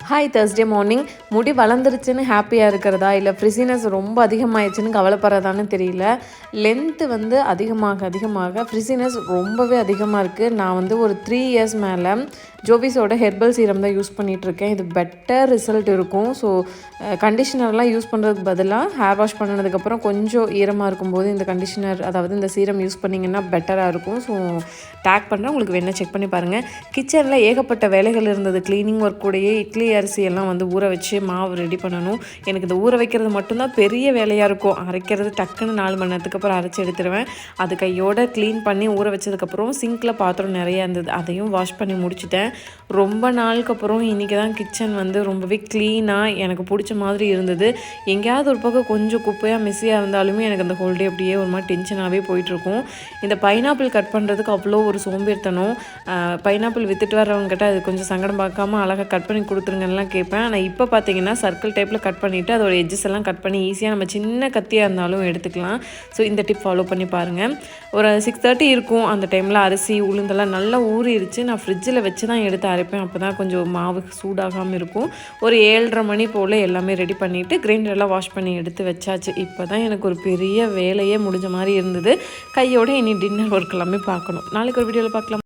Hi Thursday morning. முடி வளர்ந்துருச்சுன்னு ஹாப்பியாக இருக்கிறதா இல்லை ஃப்ரிசினஸ் ரொம்ப அதிகமாகிடுச்சுன்னு கவலைப்படுறதான்னு தெரியல. லென்த்து வந்து அதிகமாக ஃப்ரிசினஸ் ரொம்பவே அதிகமாக இருக்குது. நான் வந்து ஒரு 3 இயர்ஸ் மேலே ஜோவிஸோட ஹெர்பல் சீரம் தான் யூஸ் பண்ணிகிட்ருக்கேன். இது பெட்டர் ரிசல்ட் இருக்கும். ஸோ கண்டிஷனர்லாம் யூஸ் பண்ணுறதுக்கு பதிலாக ஹேர் வாஷ் பண்ணதுக்கப்புறம் கொஞ்சம் ஈரமாக இருக்கும்போது இந்த கண்டிஷனர் அதாவது இந்த சீரம் யூஸ் பண்ணிங்கன்னா பெட்டராக இருக்கும். ஸோ டேக் பண்ணுறேன், உங்களுக்கு வேணால் செக் பண்ணி பாருங்கள். கிச்சனில் ஏகப்பட்ட வேலைகள் இருந்தது. க்ளீனிங் ஒர்க் கூடயே இட்லி அரிசி எல்லாம் வந்து ஊற வச்சு மாவு ரெடி பண்ணணும். எனக்கு இந்த ஊற வைக்கிறது மட்டும்தான் பெரிய வேலையாக இருக்கும். அரைக்கிறது டக்குன்னு 4 மணி நேரத்துக்கு அப்புறம் அரைச்சி எடுத்துருவேன். அது கையோடு க்ளீன் பண்ணி ஊற வச்சதுக்கப்புறம் சிங்கில் பாத்திரம் நிறையா இருந்தது, அதையும் வாஷ் பண்ணி முடிச்சிட்டேன். ரொம்ப நாளுக்கு அப்புறம் இன்றைக்கி தான் கிச்சன் வந்து ரொம்பவே க்ளீனாக எனக்கு பிடிச்ச மாதிரி இருந்தது. எங்கேயாவது ஒரு பக்கம் கொஞ்சம் குப்பையாக மெஸ்ஸியாக இருந்தாலுமே எனக்கு அந்த ஹோல்டே அப்படியே ஒரு மாதிரி டென்ஷனாகவே போயிட்டுருக்கும். இந்த பைனாப்பிள் கட் பண்ணுறதுக்கு அவ்வளோ ஒரு சோம்பேறித்தனம். பைனாப்பிள் விற்றுட்டு வரவங்ககிட்ட அது கொஞ்சம் சங்கடம் பார்க்காம அழகாக கட் பண்ணி கொடுத்துருங்கலாம் கேட்பேன். ஆனால் இப்போ பார்த்தீங்கன்னா சர்க்கிள் டைப்பில் கட் பண்ணிவிட்டு அதோட எட்ஜஸ் எல்லாம் கட் பண்ணி ஈஸியாக நம்ம சின்ன கத்தியாக இருந்தாலும் எடுத்துக்கலாம். ஸோ இந்த டிப் ஃபாலோ பண்ணி பாருங்கள். ஒரு 6:30 இருக்கும். அந்த டைமில் அரிசி உளுந்தெல்லாம் நல்லா ஊறிடுச்சு. நான் ஃப்ரிட்ஜில் வச்சு தான் எடுத்து அரைப்பேன். அப்போ தான் கொஞ்சம் மாவு சூடாகாமல் இருக்கும். ஒரு 7:30 மணி போல் எல்லாமே ரெடி பண்ணிவிட்டு கிரைண்டரெல்லாம் வாஷ் பண்ணி எடுத்து வச்சாச்சு. இப்போ தான் எனக்கு ஒரு பெரிய வேலையே முடிஞ்ச மாதிரி இருந்தது. கையோடு இனி டின்னர் ஒர்க் எல்லாமே பார்க்கணும். நாளைக்கு ஒரு வீடியோவில் பார்க்கலாம்.